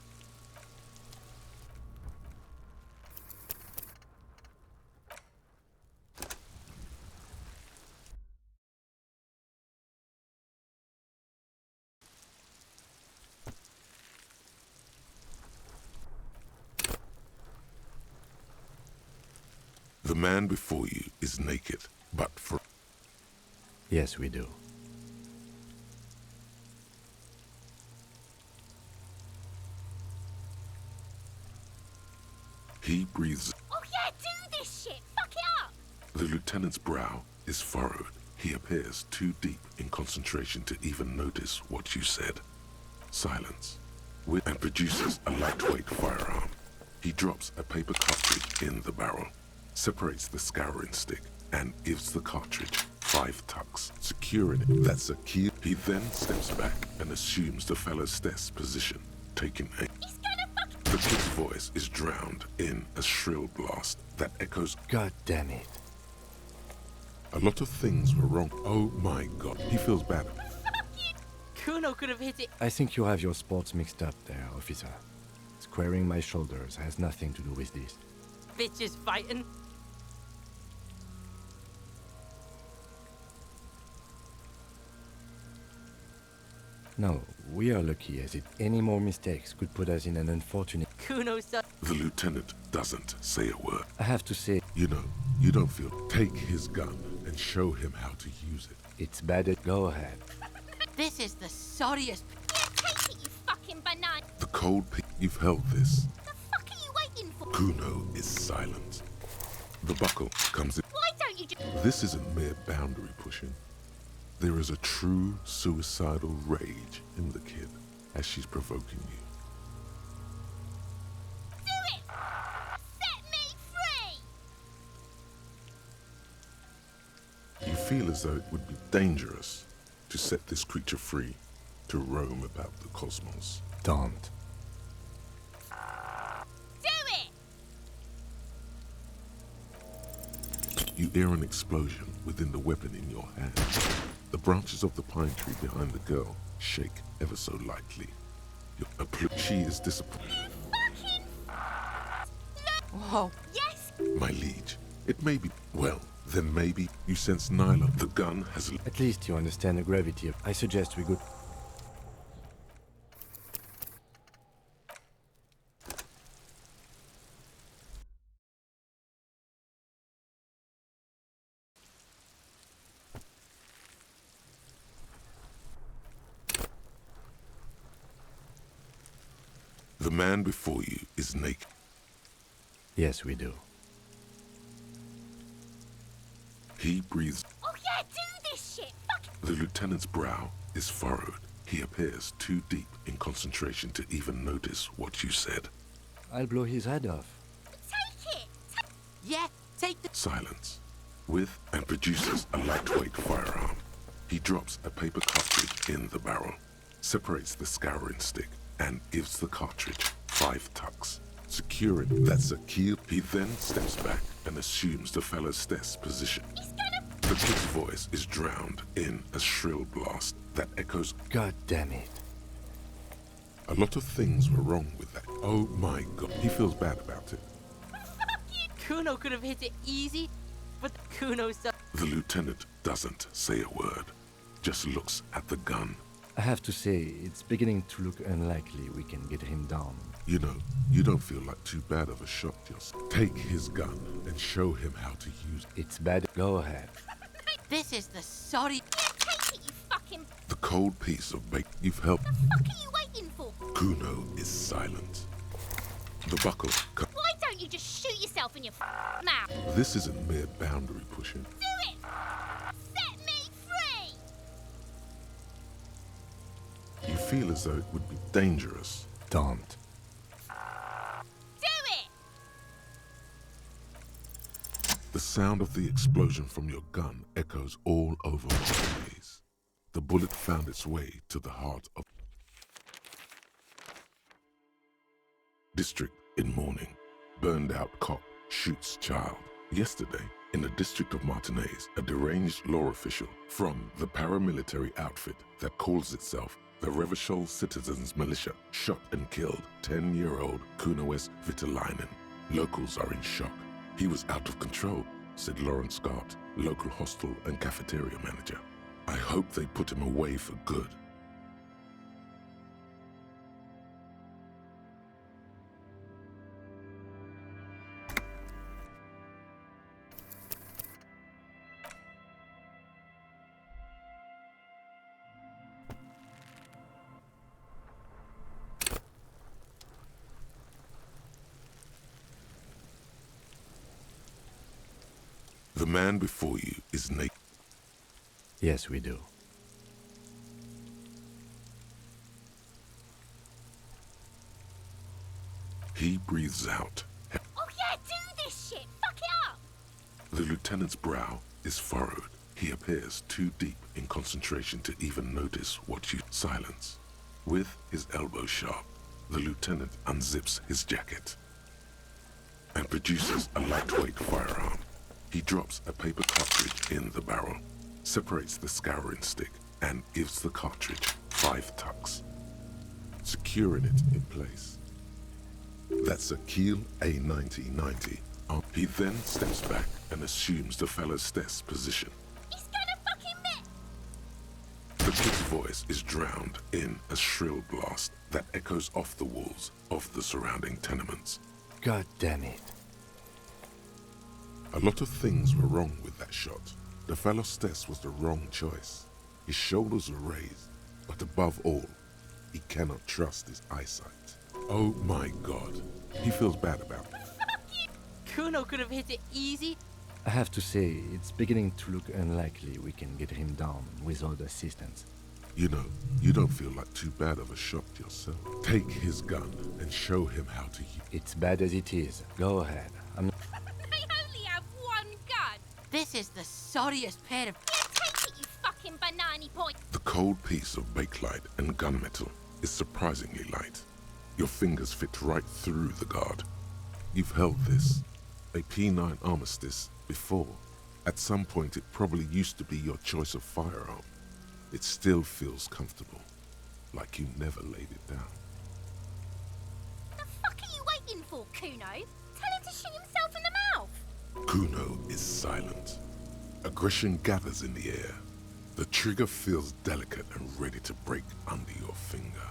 Speaker 1: The man before you is naked, but for...
Speaker 2: Yes, we do.
Speaker 1: He breathes.
Speaker 3: Oh yeah, do this shit! Fuck it up!
Speaker 1: The lieutenant's brow is furrowed. He appears too deep in concentration to even notice what you said. Silence. And produces a lightweight firearm. He drops a paper cartridge in the barrel, separates the scouring stick, and gives the cartridge 5 tucks, securing it. That's a key. He then steps back and assumes the fellow's desk position, taking aim.
Speaker 3: He's gonna fuck.
Speaker 1: The kid's voice is drowned in a shrill blast that echoes.
Speaker 2: God damn it.
Speaker 1: A lot of things were wrong. Oh my god. He feels bad.
Speaker 4: Kuno could have hit it.
Speaker 2: I think you have your sports mixed up there, officer. Squaring my shoulders has nothing to do with this.
Speaker 4: Bitches fighting.
Speaker 2: No, we are lucky as it. Any more mistakes could put us in an unfortunate...
Speaker 4: Kuno's son.
Speaker 1: The lieutenant doesn't say a word.
Speaker 2: I have to say,
Speaker 1: You know, you don't feel. Take his gun and show him how to use it.
Speaker 2: it's bad. Go ahead.
Speaker 4: This is the sorriest.
Speaker 3: Yeah, take it, you fucking banana.
Speaker 1: The cold you've held this.
Speaker 3: The fuck are you waiting for?
Speaker 1: Kuno is silent. The buckle comes in.
Speaker 3: Why don't you just...
Speaker 1: This isn't mere boundary pushing. There is a true suicidal rage in the kid as she's provoking you.
Speaker 3: Do it! Set me free!
Speaker 1: You feel as though it would be dangerous to set this creature free to roam about the cosmos.
Speaker 2: Don't.
Speaker 3: Do it!
Speaker 1: You hear an explosion within the weapon in your hand. The branches of the pine tree behind the girl shake ever so lightly. She is disappointed.
Speaker 3: Fucking...
Speaker 4: Whoa.
Speaker 3: Yes!
Speaker 1: My liege, it may be... Well, then maybe you sense Nyla. The gun has...
Speaker 2: At least you understand the gravity of... I suggest we go...
Speaker 1: The man before you is naked.
Speaker 2: Yes, we do.
Speaker 1: He breathes.
Speaker 3: Oh yeah, do this shit! Fuck...
Speaker 1: The lieutenant's brow is furrowed. He appears too deep in concentration to even notice what you said.
Speaker 2: I'll blow his head off.
Speaker 3: Take it!
Speaker 4: Yeah, take the.
Speaker 1: Silence. With and produces a lightweight firearm. He drops a paper cartridge in the barrel, separates the scouring stick, and gives the cartridge 5 tucks, securing. That's a key. He then steps back and assumes the fellow's desk position.
Speaker 3: He's gonna...
Speaker 1: The kid's voice is drowned in a shrill blast that echoes.
Speaker 2: God damn it.
Speaker 1: A lot of things were wrong with that. Oh my god. He feels bad about it.
Speaker 4: Kuno could have hit it easy, but Kuno's son.
Speaker 1: The lieutenant doesn't say a word, just looks at the gun.
Speaker 2: I have to say, it's beginning to look unlikely we can get him down.
Speaker 1: You know, you don't feel like too bad of a shot yourself. Take his gun and show him how to use it.
Speaker 2: It's bad. Go ahead.
Speaker 4: This is the sorry.
Speaker 3: Yeah, take it, you fucking...
Speaker 1: The cold piece of bacon you've helped.
Speaker 3: The fuck are you waiting for?
Speaker 1: Kuno is silent. The buckle.
Speaker 3: Why don't you just shoot yourself in your mouth?
Speaker 1: This isn't mere boundary pushing.
Speaker 3: Do it! Set me free!
Speaker 1: You feel as though it would be dangerous.
Speaker 2: Don't.
Speaker 3: Do it!
Speaker 1: The sound of the explosion from your gun echoes all over Monterey's. The bullet found its way to the heart of district in mourning. Burned out cop shoots child. Yesterday, in the district of Martinez, a deranged law official from the paramilitary outfit that calls itself the Revachol Citizens Militia shot and killed 10-year-old Kunoes Vitalainen. Locals are in shock. He was out of control, said Lawrence Scott, local hostel and cafeteria manager. I hope they put him away for good. The man before you is naked.
Speaker 2: Yes, we do.
Speaker 1: He breathes out.
Speaker 3: Oh yeah, do this shit! Fuck it up!
Speaker 1: The lieutenant's brow is furrowed. He appears too deep in concentration to even notice what you silence. With his elbow sharp, the lieutenant unzips his jacket and produces a lightweight firearm. He drops a paper cartridge in the barrel, separates the scouring stick, and gives the cartridge 5 tucks, securing it in place. That's a Kiel A9090. He then steps back and assumes the fellow's desk position.
Speaker 3: He's gonna fucking miss!
Speaker 1: The kid's voice is drowned in a shrill blast that echoes off the walls of the surrounding tenements.
Speaker 2: God damn it.
Speaker 1: A lot of things were wrong with that shot. The fellow's desk was the wrong choice. His shoulders were raised, but above all, he cannot trust his eyesight. Oh my god, he feels bad about it.
Speaker 4: Kuno could have hit it easy.
Speaker 2: I have to say, it's beginning to look unlikely we can get him down without assistance.
Speaker 1: You know, you don't feel like too bad of a shot yourself. Take his gun and show him how to use it.
Speaker 2: It's bad as it is. Go ahead. I'm not...
Speaker 3: They only have one gun!
Speaker 4: This is the sorriest pair of...
Speaker 3: Yeah, take it, you fucking banana boy!
Speaker 1: The cold piece of bakelite and gunmetal is surprisingly light. Your fingers fit right through the guard. You've held this, a P9 armistice, before. At some point it probably used to be your choice of firearm. It still feels comfortable, like you never laid it down.
Speaker 3: The fuck are you waiting for, Kuno? Tell him to shoot himself in the mouth!
Speaker 1: Kuno is silent. Aggression gathers in the air. The trigger feels delicate and ready to break under your finger.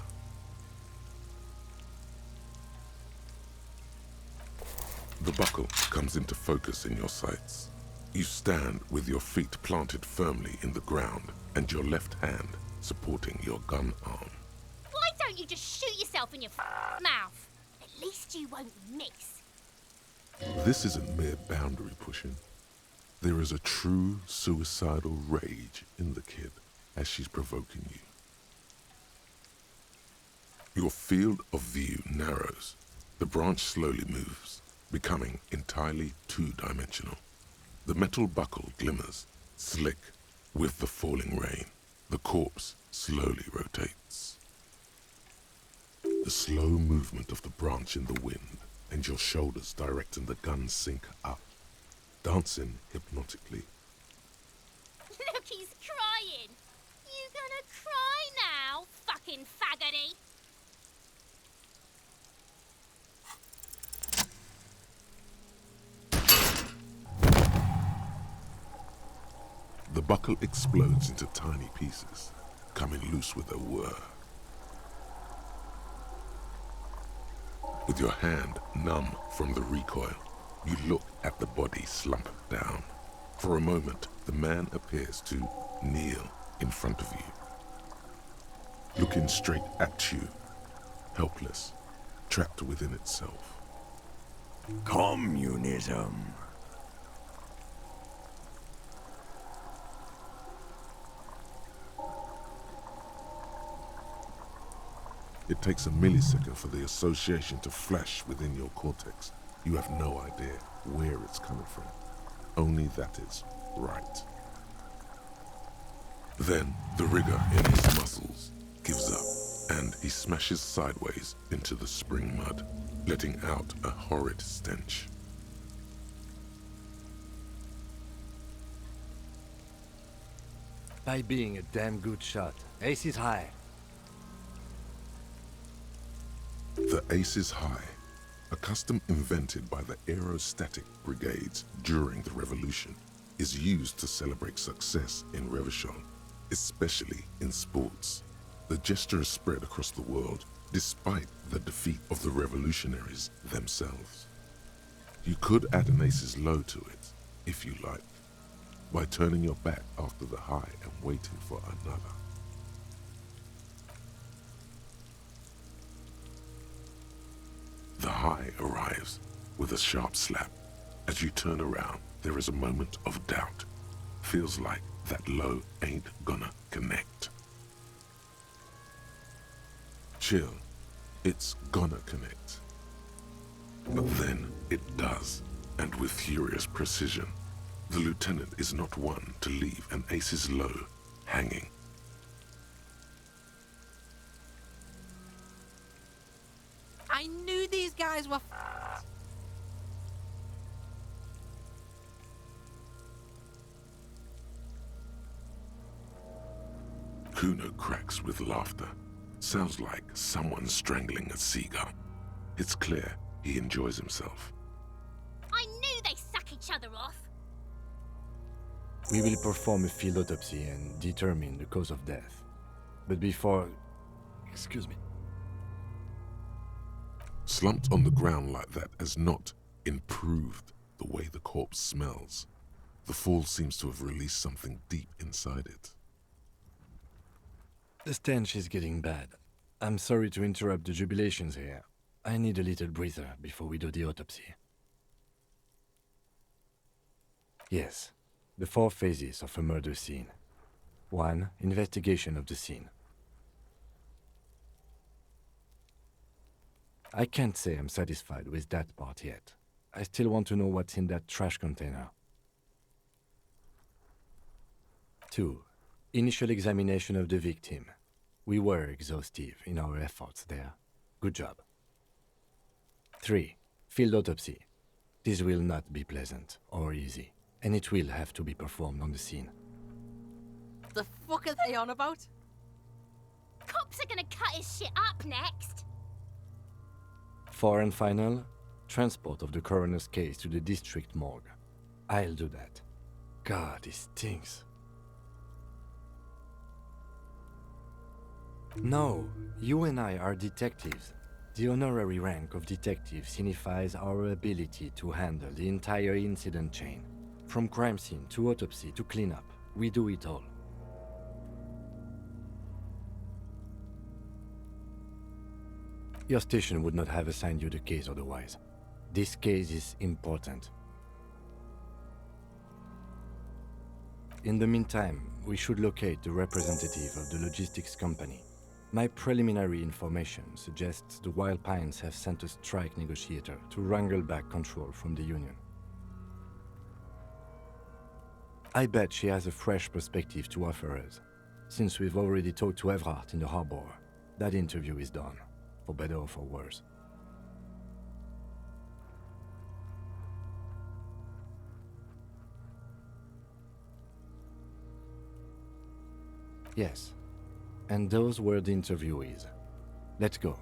Speaker 1: The buckle comes into focus in your sights. You stand with your feet planted firmly in the ground and your left hand supporting your gun arm.
Speaker 3: Why don't you just shoot yourself in your mouth? At least you won't miss.
Speaker 1: This isn't mere boundary pushing. There is a true suicidal rage in the kid as she's provoking you. Your field of view narrows. The branch slowly moves, becoming entirely two-dimensional. The metal buckle glimmers, slick with the falling rain. The corpse slowly rotates. The slow movement of the branch in the wind and your shoulders directing the gun sink up, dancing hypnotically.
Speaker 3: Look, he's crying! You gonna cry now, fucking faggoty?
Speaker 1: The buckle explodes into tiny pieces, coming loose with a whir. With your hand numb from the recoil, you look at the body slump down. For a moment, the man appears to kneel in front of you, looking straight at you, helpless, trapped within itself.
Speaker 5: Communism.
Speaker 1: It takes a millisecond for the association to flash within your cortex. You have no idea where it's coming from, only that it's right. Then the rigor in his muscles gives up, and he smashes sideways into the spring mud, letting out a horrid stench.
Speaker 2: By being a damn good shot. Ace is high.
Speaker 1: The Ace is High, a custom invented by the aerostatic brigades during the revolution, is used to celebrate success in Revachol, especially in sports. The gesture is spread across the world despite the defeat of the revolutionaries themselves. You could add an Ace's Low to it, if you like, by turning your back after the high and waiting for another. The high arrives with a sharp slap as you turn around there is a moment of doubt. Feels like that low ain't gonna connect. Chill, it's gonna connect. But then it does, and with furious precision. The lieutenant is not one to leave an ace's low hanging.
Speaker 4: I knew these guys were
Speaker 1: Kuno cracks with laughter. Sounds like someone strangling a seagull. It's clear he enjoys himself.
Speaker 3: I knew they suck each other off.
Speaker 2: We will perform a field autopsy and determine the cause of death. But before... Excuse me.
Speaker 1: Slumped on the ground like that has not improved the way the corpse smells. The fall seems to have released something deep inside it.
Speaker 2: The stench is getting bad. I'm sorry to interrupt the jubilations here. I need a little breather before we do the autopsy. Yes, the 4 phases of a murder scene. 1. Investigation of the scene. I can't say I'm satisfied with that part yet. I still want to know what's in that trash container. 2. Initial examination of the victim. We were exhaustive in our efforts there. Good job. 3. Field autopsy. This will not be pleasant or easy, and it will have to be performed on the scene.
Speaker 4: The fuck are they on about?
Speaker 3: Cops are gonna cut his shit up next.
Speaker 2: 4 and final, transport of the coroner's case to the district morgue. I'll do that. God, this stinks. No, you and I are detectives. The honorary rank of detective signifies our ability to handle the entire incident chain. From crime scene to autopsy to cleanup, we do it all. Your station would not have assigned you the case otherwise. This case is important. In the meantime, we should locate the representative of the logistics company. My preliminary information suggests the Wild Pines have sent a strike negotiator to wrangle back control from the union. I bet she has a fresh perspective to offer us. Since we've already talked to Everhart in the harbor, that interview is done, for better or for worse. Yes, and those were the interviewees. Let's go.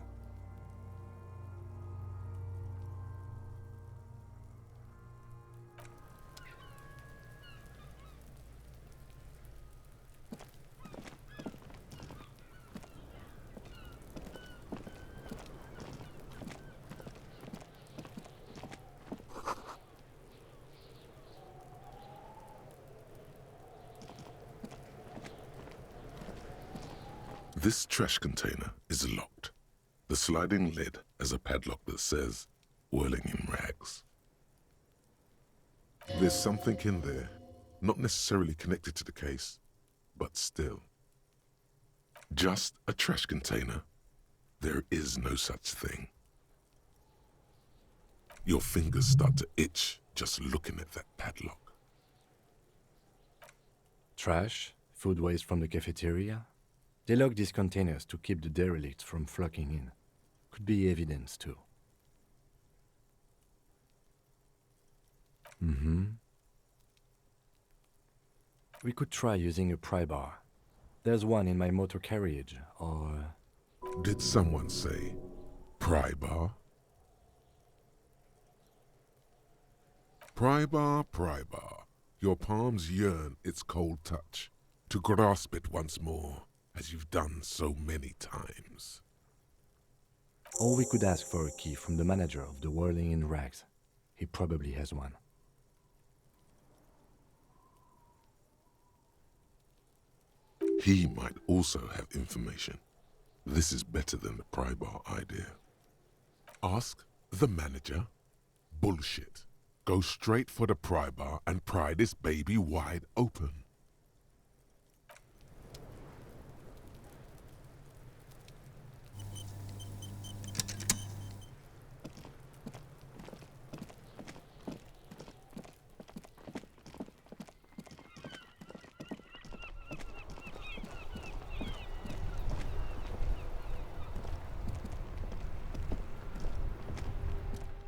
Speaker 1: This trash container is locked. The sliding lid has a padlock that says, "Whirling in rags." There's something in there, not necessarily connected to the case, but still. Just a trash container. There is no such thing. Your fingers start to itch just looking at that padlock.
Speaker 2: Trash, food waste from the cafeteria. They lock these containers to keep the derelicts from flocking in. Could be evidence too. We could try using a pry bar. There's one in my motor carriage, or...
Speaker 1: Did someone say pry bar? Pry bar, pry bar. Your palms yearn its cold touch, to grasp it once more, as you've done so many times.
Speaker 2: Or we could ask for a key from the manager of the Whirling in Rags. He probably has one.
Speaker 1: He might also have information. This is better than the pry bar idea. Ask the manager. Bullshit. Go straight for the pry bar and pry this baby wide open.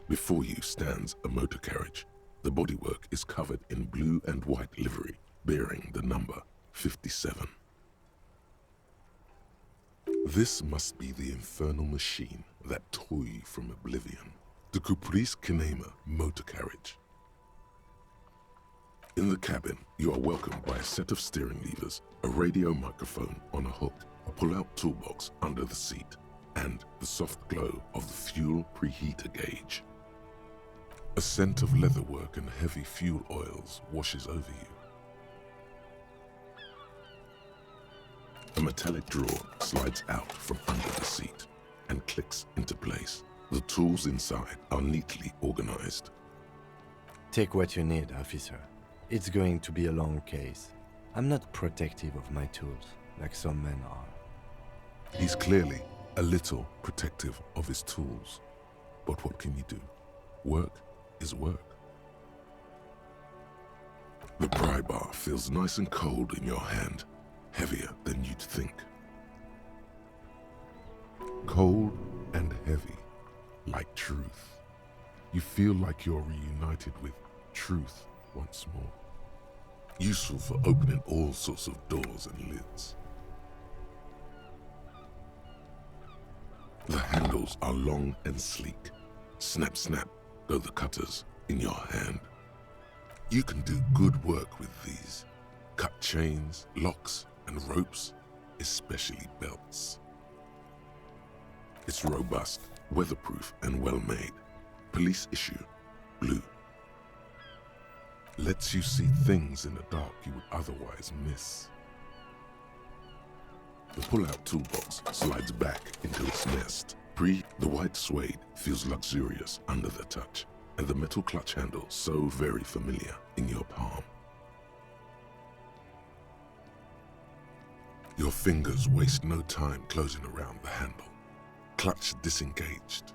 Speaker 1: Before you stands a motor carriage. The bodywork is covered in blue and white livery, bearing the number 57. This must be the infernal machine that tore you from oblivion, the Caprice Kinema motor carriage. In the cabin, you are welcomed by a set of steering levers, a radio microphone on a hook, a pull-out toolbox under the seat, and the soft glow of the fuel preheater gauge. A scent of leatherwork and heavy fuel oils washes over you. A metallic drawer slides out from under the seat and clicks into place. The tools inside are neatly organized.
Speaker 2: Take what you need, officer. It's going to be a long case. I'm not protective of my tools, like some men are.
Speaker 1: He's clearly a little protective of his tools. But what can you do? Work is work. The pry bar feels nice and cold in your hand, heavier than you'd think. Cold and heavy, like truth. You feel like you're reunited with truth once more. Useful for opening all sorts of doors and lids. The handles are long and sleek. Snap, snap go the cutters in your hand. You can do good work with these. Cut chains, locks, and ropes, especially belts. It's robust, weatherproof, and well-made. Police issue, blue. Lets you see things in the dark you would otherwise miss. The pull-out toolbox slides back into its nest. The white suede feels luxurious under the touch, and the metal clutch handle so very familiar in your palm. Your fingers waste no time closing around the handle. Clutch disengaged.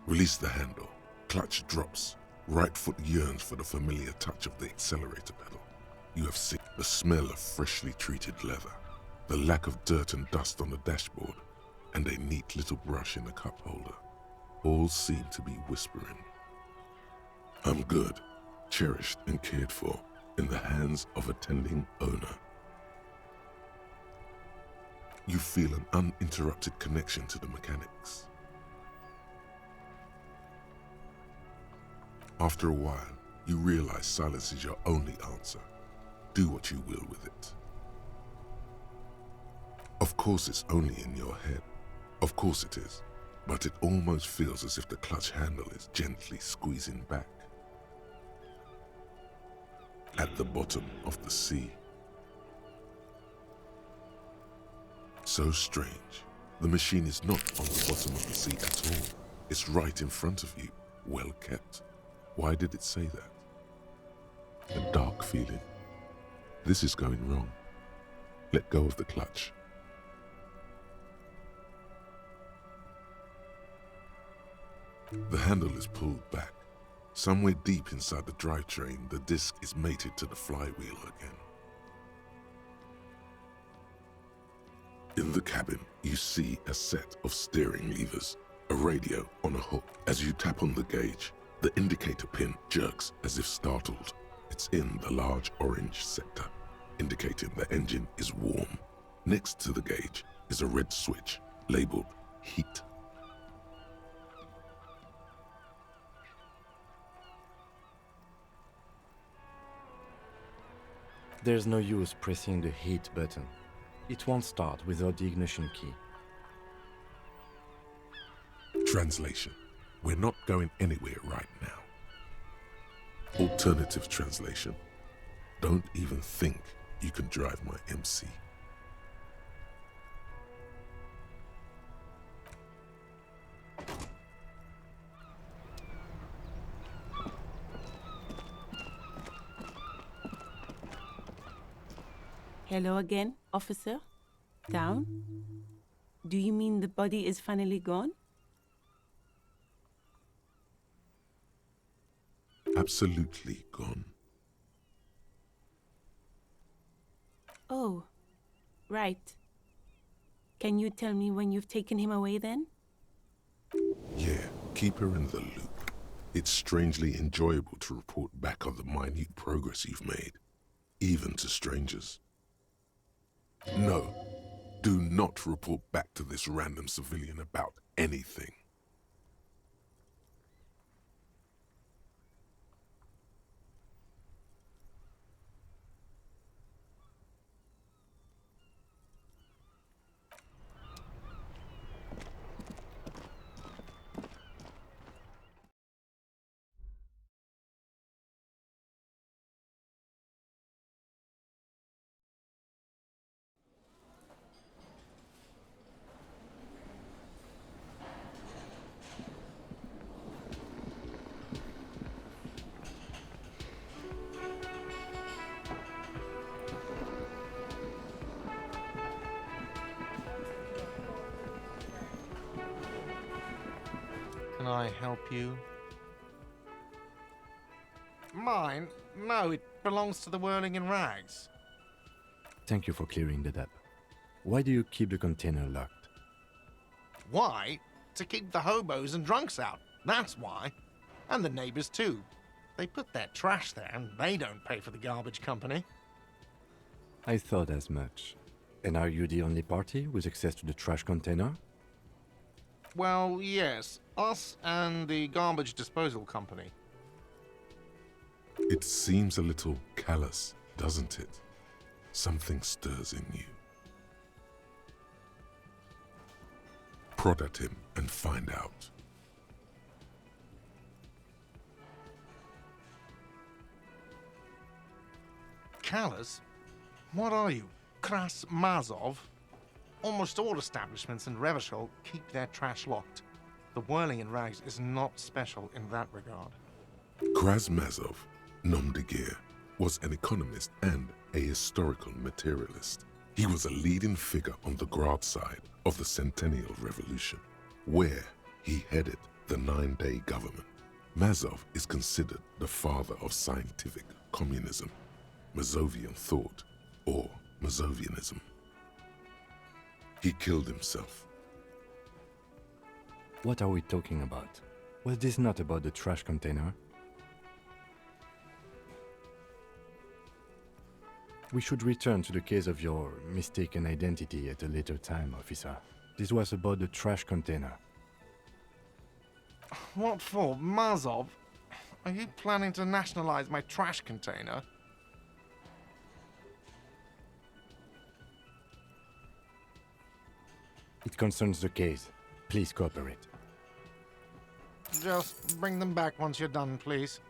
Speaker 1: Release the handle. Clutch drops. Right foot yearns for the familiar touch of the accelerator pedal. You have seen the smell of freshly treated leather, the lack of dirt and dust on the dashboard, and a neat little brush in the cup holder. All seem to be whispering. I'm good, cherished and cared for, in the hands of a tending owner. You feel an uninterrupted connection to the mechanics. After a while, you realize silence is your only answer. Do what you will with it. Of course it's only in your head. Of course it is. But it almost feels as if the clutch handle is gently squeezing back. At the bottom of the sea. So strange. The machine is not on the bottom of the sea at all. It's right in front of you, well kept. Why did it say that? A dark feeling. This is going wrong. Let go of the clutch. The handle is pulled back. Somewhere deep inside the drivetrain, the disc is mated to the flywheel again. In the cabin, you see a set of steering levers, a radio on a hook. As you tap on the gauge, the indicator pin jerks as if startled. It's in the large orange sector, indicating the engine is warm. Next to the gauge is a red switch labeled heat.
Speaker 2: There's no use pressing the heat button. It won't start without the ignition key.
Speaker 1: Translation. We're not going anywhere right now. Alternative translation. Don't even think you can drive my MC.
Speaker 7: Hello again, officer. Down? Do you mean the body is finally gone?
Speaker 1: Absolutely gone.
Speaker 7: Oh, right. Can you tell me when you've taken him away then?
Speaker 1: Yeah, keep her in the loop. It's strangely enjoyable to report back on the minute progress you've made, even to strangers. No, do not report back to this random civilian about anything.
Speaker 8: Can I help you? Mine? No, it belongs to the Whirling in Rags.
Speaker 2: Thank you for clearing that up. Why do you keep the container locked?
Speaker 8: Why? To keep the hobos and drunks out. That's why. And the neighbors too. They put their trash there and they don't pay for the garbage company.
Speaker 2: I thought as much. And are you the only party with access to the trash container?
Speaker 8: Well, yes. Us and the garbage disposal company.
Speaker 1: It seems a little callous, doesn't it? Something stirs in you. Prod at him and find out.
Speaker 8: Callous? What are you? Kras Mazov? Almost all establishments in Revachol keep their trash locked. The Whirling in Rags is not special in that regard.
Speaker 1: Krasmazov, nom de guerre, was an economist and a historical materialist. He was a leading figure on the Grad side of the Centennial Revolution, where he headed the 9-day government. Mazov is considered the father of scientific communism, Mazovian thought, or Mazovianism. He killed himself.
Speaker 2: What are we talking about? Was this not about the trash container? We should return to the case of your mistaken identity at a later time, officer. This was about the trash container.
Speaker 8: What for? Mazov? Are you planning to nationalize my trash container?
Speaker 2: It concerns the case. Please cooperate.
Speaker 8: Just bring them back once you're done, please.